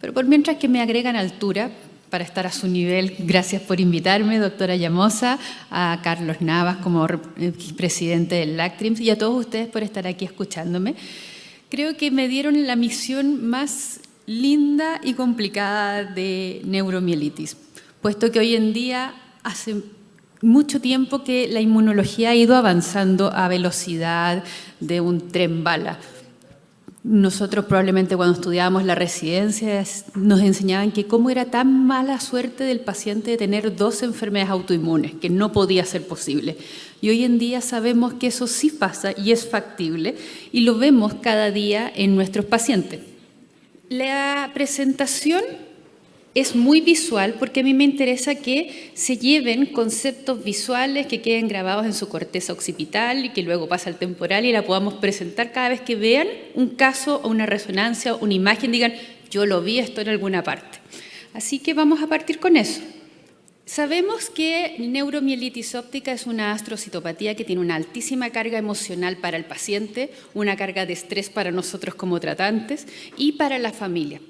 Pero por mientras que me agregan altura, para estar a su nivel, gracias por invitarme, doctora Llamosa, a Carlos Navas como presidente del LACTRIMS y a todos ustedes por estar aquí escuchándome. Creo que me dieron la misión más linda y complicada de neuromielitis, puesto que hoy en día hace mucho tiempo que la inmunología ha ido avanzando a velocidad de un tren bala. Nosotros probablemente cuando estudiábamos la residencia nos enseñaban que cómo era tan mala suerte del paciente de tener 2 enfermedades autoinmunes, que no podía ser posible. Y hoy en día sabemos que eso sí pasa y es factible y lo vemos cada día en nuestros pacientes. La presentación es muy visual porque a mí me interesa que se lleven conceptos visuales que queden grabados en su corteza occipital y que luego pasa al temporal y la podamos presentar cada vez que vean un caso o una resonancia o una imagen, digan, yo lo vi esto en alguna parte. Así que vamos a partir con eso. Sabemos que neuromielitis óptica es una astrocitopatía que tiene una altísima carga emocional para el paciente, una carga de estrés para nosotros como tratantes y para la familia.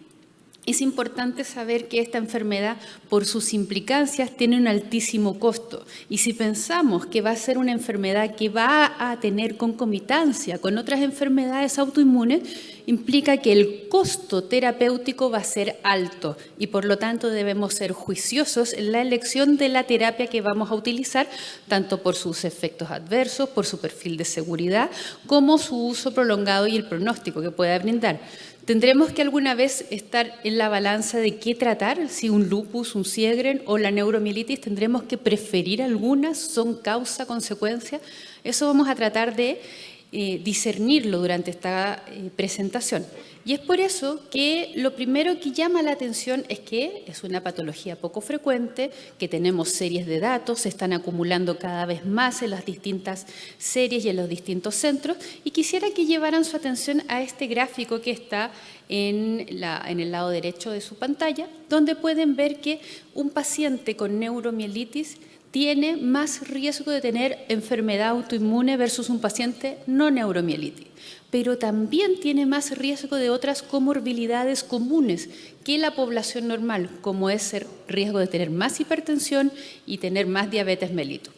Es importante saber que esta enfermedad, por sus implicancias, tiene un altísimo costo. Y si pensamos que va a ser una enfermedad que va a tener concomitancia con otras enfermedades autoinmunes, implica que el costo terapéutico va a ser alto y por lo tanto debemos ser juiciosos en la elección de la terapia que vamos a utilizar, tanto por sus efectos adversos, por su perfil de seguridad, como su uso prolongado y el pronóstico que pueda brindar. Tendremos que alguna vez estar en la balanza de qué tratar, si un lupus, un Sjögren o la neuromielitis, tendremos que preferir algunas, son causa, consecuencia. Eso vamos a tratar de discernirlo durante esta presentación. Y es por eso que lo primero que llama la atención es que es una patología poco frecuente, que tenemos series de datos, se están acumulando cada vez más en las distintas series y en los distintos centros, y quisiera que llevaran su atención a este gráfico que está en el lado derecho de su pantalla, donde pueden ver que un paciente con neuromielitis tiene más riesgo de tener enfermedad autoinmune versus un paciente no neuromielitis, pero también tiene más riesgo de otras comorbilidades comunes que la población normal, como es el riesgo de tener más hipertensión y tener más diabetes mellitus.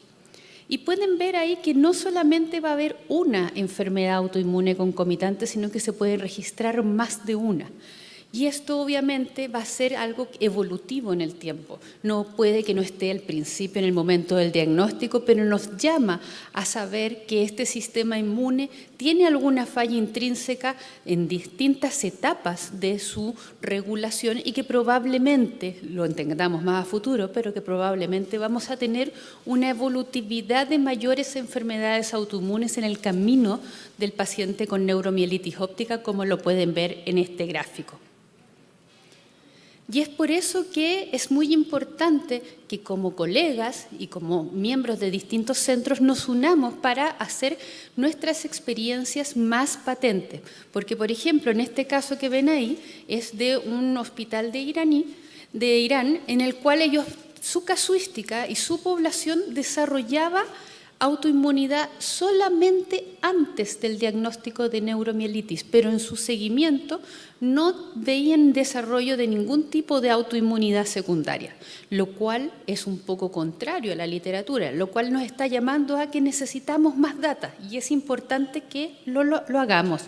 Y pueden ver ahí que no solamente va a haber una enfermedad autoinmune concomitante, sino que se puede registrar más de una. Y esto obviamente va a ser algo evolutivo en el tiempo. No puede que no esté al principio, en el momento del diagnóstico, pero nos llama a saber que este sistema inmune tiene alguna falla intrínseca en distintas etapas de su regulación y que probablemente, lo entendamos más a futuro, pero que probablemente vamos a tener una evolutividad de mayores enfermedades autoinmunes en el camino del paciente con neuromielitis óptica, como lo pueden ver en este gráfico. Y es por eso que es muy importante que como colegas y como miembros de distintos centros nos unamos para hacer nuestras experiencias más patentes. Porque, por ejemplo, en este caso que ven ahí es de un hospital de Irán, en el cual su casuística y su población desarrollaba autoinmunidad solamente antes del diagnóstico de neuromielitis, pero en su seguimiento no veían desarrollo de ningún tipo de autoinmunidad secundaria, lo cual es un poco contrario a la literatura, lo cual nos está llamando a que necesitamos más data y es importante que lo hagamos.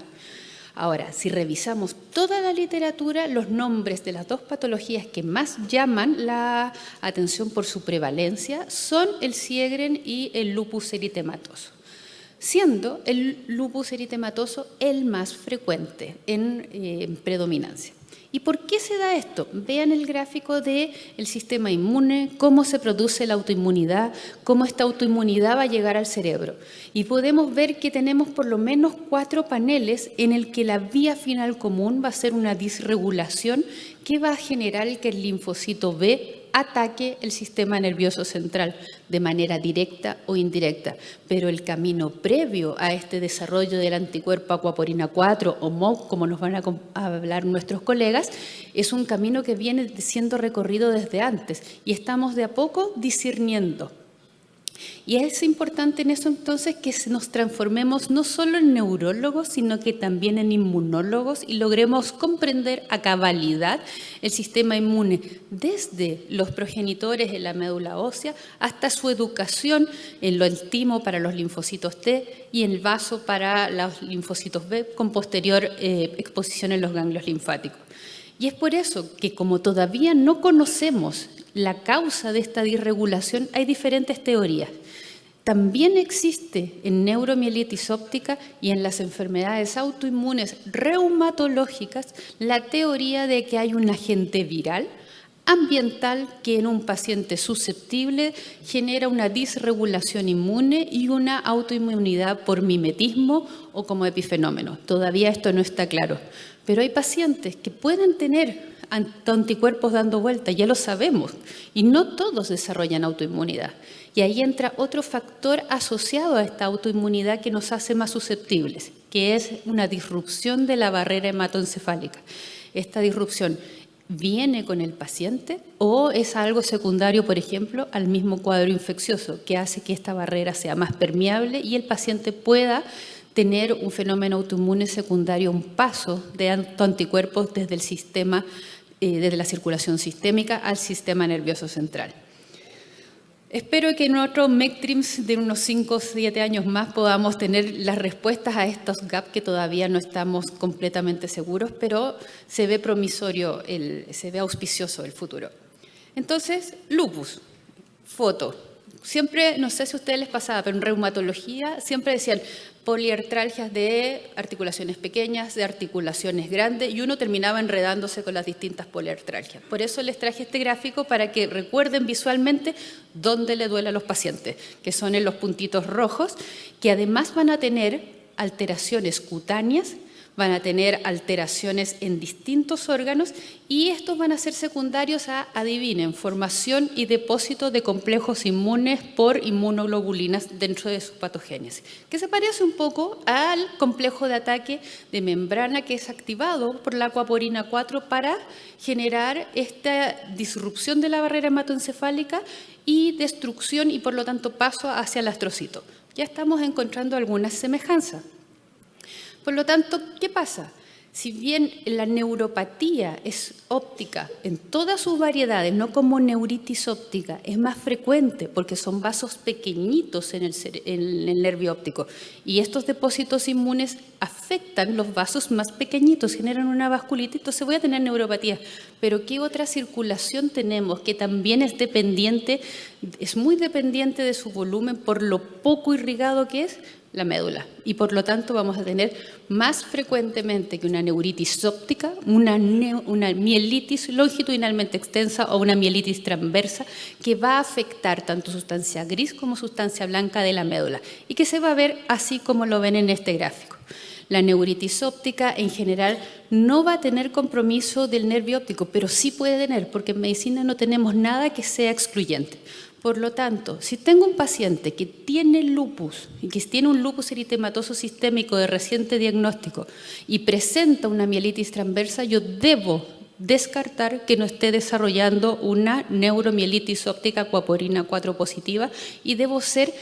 Ahora, si revisamos toda la literatura, los nombres de las 2 patologías que más llaman la atención por su prevalencia son el Sjögren y el lupus eritematoso, siendo el lupus eritematoso el más frecuente en predominancia. ¿Y por qué se da esto? Vean el gráfico del sistema inmune, cómo se produce la autoinmunidad, cómo esta autoinmunidad va a llegar al cerebro. Y podemos ver que tenemos por lo menos 4 paneles en el que la vía final común va a ser una disregulación que va a generar que el linfocito B ataque el sistema nervioso central de manera directa o indirecta. Pero el camino previo a este desarrollo del anticuerpo acuaporina 4 o MOC, como nos van a hablar nuestros colegas, es un camino que viene siendo recorrido desde antes y estamos de a poco discerniendo. Y es importante en eso entonces que nos transformemos no solo en neurólogos, sino que también en inmunólogos y logremos comprender a cabalidad el sistema inmune desde los progenitores en la médula ósea hasta su educación en el timo para los linfocitos T y en el vaso para los linfocitos B con posterior exposición en los ganglios linfáticos. Y es por eso que como todavía no conocemos la causa de esta disregulación, hay diferentes teorías. También existe en neuromielitis óptica y en las enfermedades autoinmunes reumatológicas la teoría de que hay un agente viral ambiental que en un paciente susceptible genera una disregulación inmune y una autoinmunidad por mimetismo o como epifenómeno. Todavía esto no está claro, pero hay pacientes que pueden tener anticuerpos dando vuelta, ya lo sabemos, y no todos desarrollan autoinmunidad. Y ahí entra otro factor asociado a esta autoinmunidad que nos hace más susceptibles, que es una disrupción de la barrera hematoencefálica. Esta disrupción viene con el paciente o es algo secundario, por ejemplo, al mismo cuadro infeccioso, que hace que esta barrera sea más permeable y el paciente pueda tener un fenómeno autoinmune secundario, un paso de anticuerpos desde el sistema, desde la circulación sistémica al sistema nervioso central. Espero que en otros MECTRIMS de unos 5 o 7 años más podamos tener las respuestas a estos gaps que todavía no estamos completamente seguros, pero se ve promisorio, se ve auspicioso el futuro. Entonces, lupus, foto. Siempre, no sé si a ustedes les pasaba, pero en reumatología siempre decían poliartralgias de articulaciones pequeñas, de articulaciones grandes, y uno terminaba enredándose con las distintas poliartralgias. Por eso les traje este gráfico para que recuerden visualmente dónde le duele a los pacientes, que son en los puntitos rojos, que además van a tener alteraciones cutáneas, van a tener alteraciones en distintos órganos y estos van a ser secundarios a, adivinen, formación y depósito de complejos inmunes por inmunoglobulinas dentro de su patogénesis, que se parece un poco al complejo de ataque de membrana que es activado por la aquaporina 4 para generar esta disrupción de la barrera hematoencefálica y destrucción y por lo tanto paso hacia el astrocito. Ya estamos encontrando algunas semejanzas. Por lo tanto, ¿qué pasa? Si bien la neuropatía es óptica en todas sus variedades, no como neuritis óptica, es más frecuente porque son vasos pequeñitos en el nervio óptico y estos depósitos inmunes afectan los vasos más pequeñitos, generan una vasculitis, entonces voy a tener neuropatía. Pero ¿qué otra circulación tenemos que también es dependiente, es muy dependiente de su volumen por lo poco irrigado que es? La médula, y por lo tanto vamos a tener más frecuentemente que una neuritis óptica, una mielitis longitudinalmente extensa o una mielitis transversa que va a afectar tanto sustancia gris como sustancia blanca de la médula y que se va a ver así como lo ven en este gráfico. La neuritis óptica en general no va a tener compromiso del nervio óptico, pero sí puede tener, porque en medicina no tenemos nada que sea excluyente. Por lo tanto, si tengo un paciente que tiene lupus y que tiene un lupus eritematoso sistémico de reciente diagnóstico y presenta una mielitis transversa, yo debo descartar que no esté desarrollando una neuromielitis óptica aquaporina 4 positiva y debo ser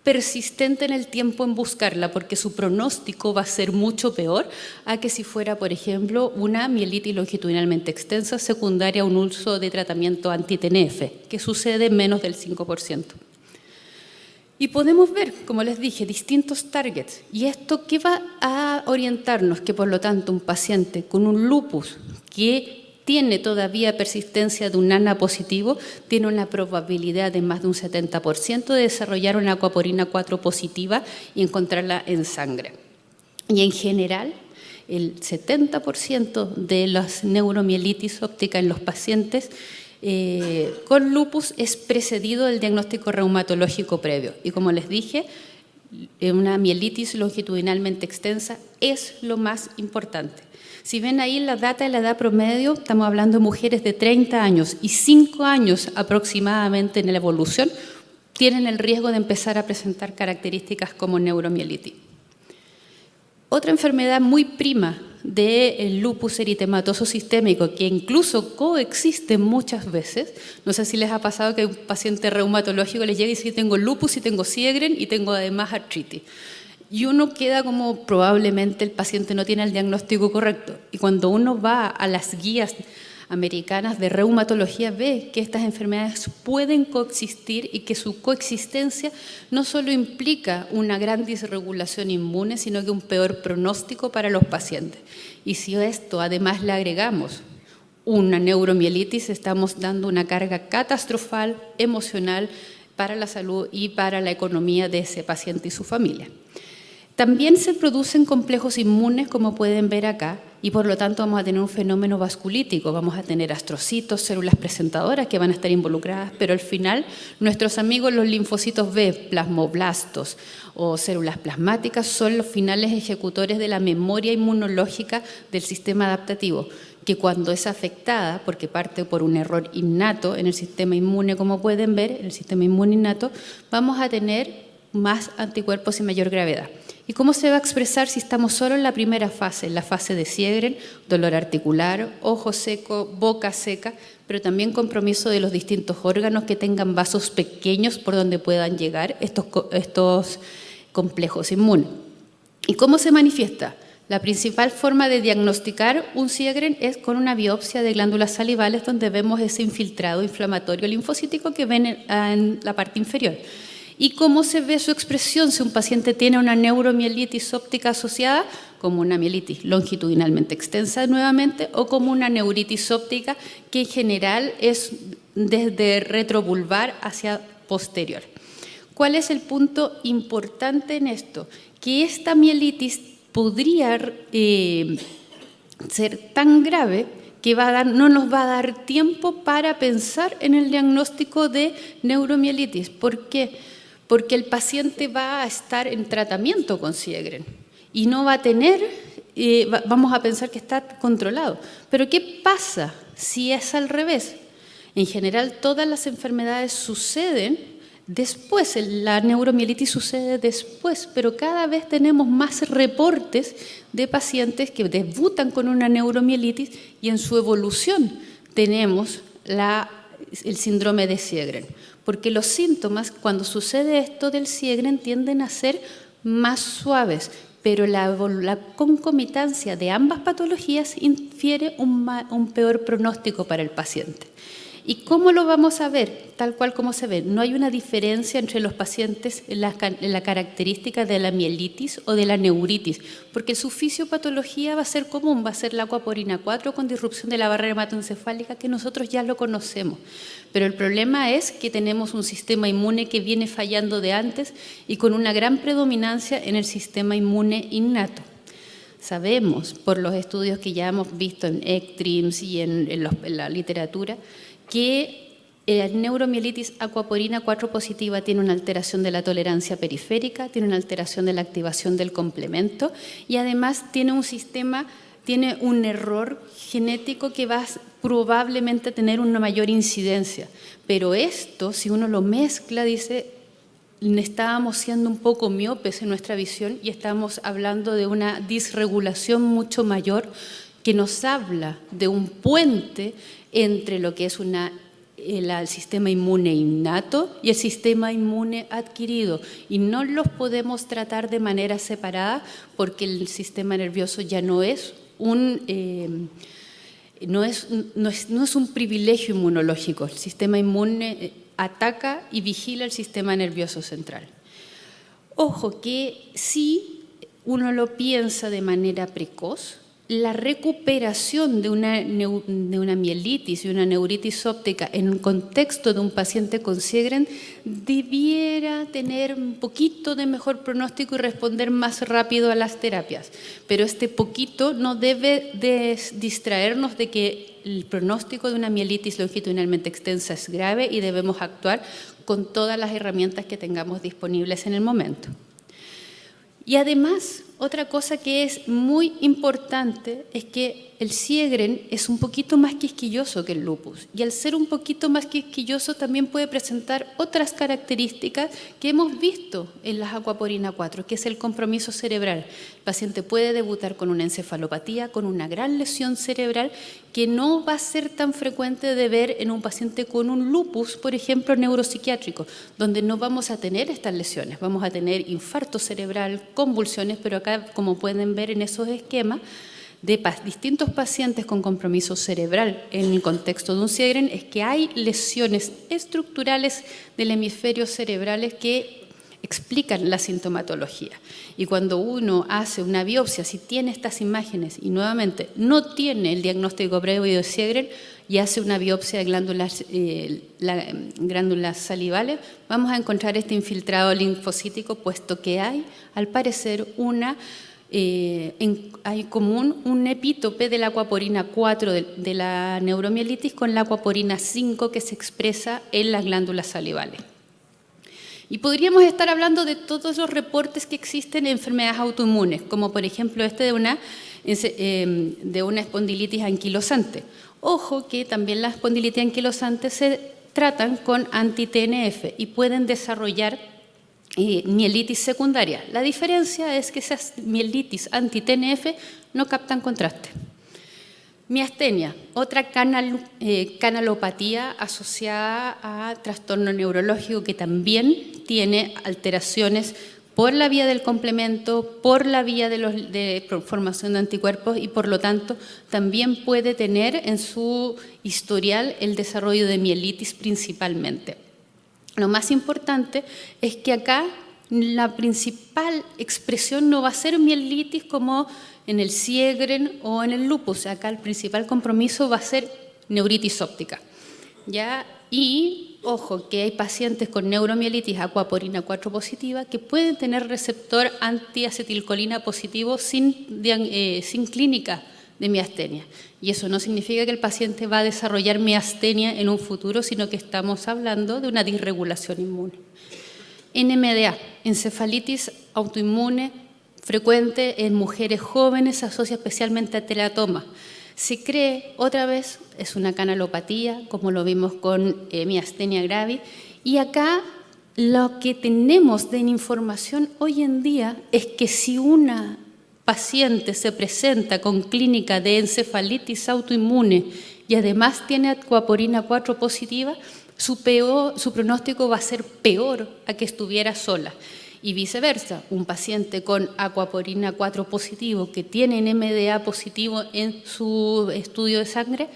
persistente en el tiempo en buscarla porque su pronóstico va a ser mucho peor a que si fuera, por ejemplo, una mielitis longitudinalmente extensa secundaria a un uso de tratamiento anti-TNF, que sucede en menos del 5%. Y podemos ver, como les dije, distintos targets. ¿Y esto qué va a orientarnos? Que por lo tanto un paciente con un lupus que tiene todavía persistencia de un ANA positivo, tiene una probabilidad de más de un 70% de desarrollar una aquaporina 4 positiva y encontrarla en sangre. Y en general, el 70% de las neuromielitis óptica en los pacientes con lupus es precedido del diagnóstico reumatológico previo. Y como les dije, una mielitis longitudinalmente extensa es lo más importante. Si ven ahí la data de la edad promedio, estamos hablando de mujeres de 30 años y 5 años aproximadamente en la evolución, tienen el riesgo de empezar a presentar características como neuromielitis. Otra enfermedad muy prima del lupus eritematoso sistémico, que incluso coexiste muchas veces. No sé si les ha pasado que un paciente reumatológico les llega y dice: tengo lupus y tengo Sjögren y tengo además artritis. Y uno queda como probablemente el paciente no tiene el diagnóstico correcto. Y cuando uno va a las guías americanas de reumatología, ve que estas enfermedades pueden coexistir y que su coexistencia no solo implica una gran disregulación inmune, sino que un peor pronóstico para los pacientes. Y si a esto además le agregamos una neuromielitis, estamos dando una carga catastrofal, emocional, para la salud y para la economía de ese paciente y su familia. También se producen complejos inmunes, como pueden ver acá, y por lo tanto vamos a tener un fenómeno vasculítico, vamos a tener astrocitos, células presentadoras que van a estar involucradas, pero al final nuestros amigos los linfocitos B, plasmoblastos o células plasmáticas, son los finales ejecutores de la memoria inmunológica del sistema adaptativo, que cuando es afectada, porque parte por un error innato en el sistema inmune, como pueden ver, en el sistema inmune innato, vamos a tener más anticuerpos y mayor gravedad. ¿Y cómo se va a expresar si estamos solo en la primera fase, en la fase de Sjögren, dolor articular, ojo seco, boca seca, pero también compromiso de los distintos órganos que tengan vasos pequeños por donde puedan llegar estos complejos inmunes? ¿Y cómo se manifiesta? La principal forma de diagnosticar un Sjögren es con una biopsia de glándulas salivales, donde vemos ese infiltrado inflamatorio linfocítico que ven en la parte inferior. ¿Y cómo se ve su expresión si un paciente tiene una neuromielitis óptica asociada? Como una mielitis longitudinalmente extensa nuevamente, o como una neuritis óptica que en general es desde retrovulvar hacia posterior. ¿Cuál es el punto importante en esto? Que esta mielitis podría ser tan grave que no nos va a dar tiempo para pensar en el diagnóstico de neuromielitis. ¿Por qué? Porque el paciente va a estar en tratamiento con Sjögren y no va a tener, vamos a pensar que está controlado. Pero ¿qué pasa si es al revés? En general, todas las enfermedades suceden después, la neuromielitis sucede después, pero cada vez tenemos más reportes de pacientes que debutan con una neuromielitis y en su evolución tenemos el síndrome de Sjögren. Porque los síntomas, cuando sucede esto del Sjögren, tienden a ser más suaves, pero la concomitancia de ambas patologías infiere un peor pronóstico para el paciente. ¿Y cómo lo vamos a ver? Tal cual como se ve. No hay una diferencia entre los pacientes en la característica de la mielitis o de la neuritis, porque su fisiopatología va a ser común, va a ser la aquaporina 4 con disrupción de la barrera hematoencefálica, que nosotros ya lo conocemos. Pero el problema es que tenemos un sistema inmune que viene fallando de antes y con una gran predominancia en el sistema inmune innato. Sabemos, por los estudios que ya hemos visto en ECTRIMS y en la literatura, que la neuromielitis aquaporina 4 positiva tiene una alteración de la tolerancia periférica, tiene una alteración de la activación del complemento y además tiene un error genético que va probablemente a tener una mayor incidencia. Pero esto, si uno lo mezcla, dice, estábamos siendo un poco miopes en nuestra visión y estamos hablando de una disregulación mucho mayor que nos habla de un puente entre lo que es el sistema inmune innato y el sistema inmune adquirido. Y no los podemos tratar de manera separada porque el sistema nervioso ya no es un privilegio inmunológico. El sistema inmune ataca y vigila el sistema nervioso central. Ojo que si uno lo piensa de manera precoz, la recuperación de una mielitis y una neuritis óptica en un contexto de un paciente con Sjögren debiera tener un poquito de mejor pronóstico y responder más rápido a las terapias. Pero este poquito no debe distraernos de que el pronóstico de una mielitis longitudinalmente extensa es grave y debemos actuar con todas las herramientas que tengamos disponibles en el momento. Y además, otra cosa que es muy importante es que el Sjögren es un poquito más quisquilloso que el lupus y al ser un poquito más quisquilloso también puede presentar otras características que hemos visto en las aquaporina 4, que es el compromiso cerebral. El paciente puede debutar con una encefalopatía, con una gran lesión cerebral que no va a ser tan frecuente de ver en un paciente con un lupus, por ejemplo, neuropsiquiátrico, donde no vamos a tener estas lesiones, vamos a tener infarto cerebral, convulsiones, pero acá, como pueden ver en esos esquemas, de distintos pacientes con compromiso cerebral en el contexto de un Sjögren es que hay lesiones estructurales del hemisferio cerebrales que explican la sintomatología. Y cuando uno hace una biopsia, si tiene estas imágenes y nuevamente no tiene el diagnóstico previo de Sjögren y hace una biopsia de glándulas salivales, vamos a encontrar este infiltrado linfocítico, puesto que hay, al parecer, hay común un epítope de la aquaporina 4 de la neuromielitis con la aquaporina 5 que se expresa en las glándulas salivales. Y podríamos estar hablando de todos los reportes que existen en enfermedades autoinmunes, como por ejemplo de una espondilitis anquilosante. Ojo que también las espondilitis anquilosantes se tratan con anti-TNF y pueden desarrollar mielitis secundaria. La diferencia es que esas mielitis anti-TNF no captan contraste. Miastenia, otra canalopatía asociada a trastorno neurológico que también tiene alteraciones por la vía del complemento, por la vía de formación de anticuerpos y por lo tanto también puede tener en su historial el desarrollo de mielitis principalmente. Lo más importante es que acá la principal expresión no va a ser mielitis como en el Sjögren o en el lupus. Acá el principal compromiso va a ser neuritis óptica. ¿Ya? Y ojo que hay pacientes con neuromielitis aquaporina 4 positiva que pueden tener receptor antiacetilcolina positivo sin clínica de miastenia. Y eso no significa que el paciente va a desarrollar miastenia en un futuro, sino que estamos hablando de una disregulación inmune. NMDA, encefalitis autoinmune frecuente en mujeres jóvenes, se asocia especialmente a teratoma. Se cree, otra vez, es una canalopatía, como lo vimos con miastenia gravis, y acá lo que tenemos de información hoy en día es que si una paciente se presenta con clínica de encefalitis autoinmune y además tiene aquaporina 4 positiva, su pronóstico va a ser peor a que estuviera sola. Y viceversa, un paciente con aquaporina 4 positivo que tiene NMDA positivo en su estudio de sangre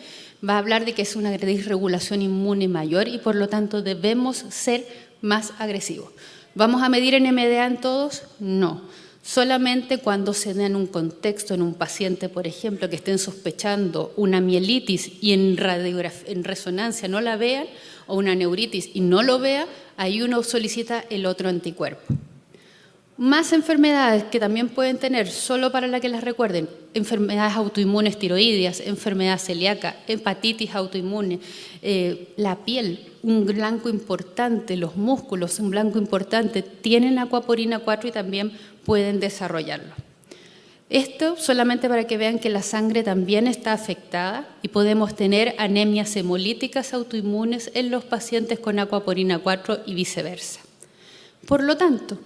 va a hablar de que es una disregulación inmune mayor y por lo tanto debemos ser más agresivos. ¿Vamos a medir NMDA en todos? No. Solamente cuando se da en un contexto, en un paciente, por ejemplo, que estén sospechando una mielitis y en resonancia no la vean, o una neuritis y no lo vea, ahí uno solicita el otro anticuerpo. Más enfermedades que también pueden tener, solo para la que las recuerden, enfermedades autoinmunes tiroideas, enfermedad celíaca, hepatitis autoinmune, la piel, un blanco importante, los músculos, un blanco importante, tienen aquaporina 4 y también pueden desarrollarlo. Esto solamente para que vean que la sangre también está afectada y podemos tener anemias hemolíticas autoinmunes en los pacientes con aquaporina 4 y viceversa. Por lo tanto,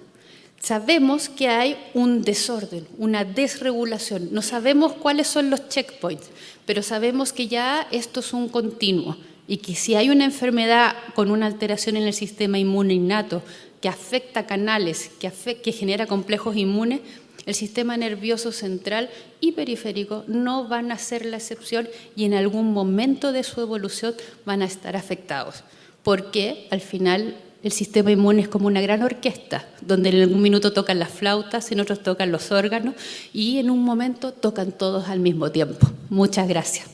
sabemos que hay un desorden, una desregulación. No sabemos cuáles son los checkpoints, pero sabemos que ya esto es un continuo y que si hay una enfermedad con una alteración en el sistema inmune innato que afecta canales, que genera complejos inmunes, el sistema nervioso central y periférico no van a ser la excepción y en algún momento de su evolución van a estar afectados. Porque al final el sistema inmune es como una gran orquesta, donde en algún minuto tocan las flautas, en otros tocan los órganos y en un momento tocan todos al mismo tiempo. Muchas gracias.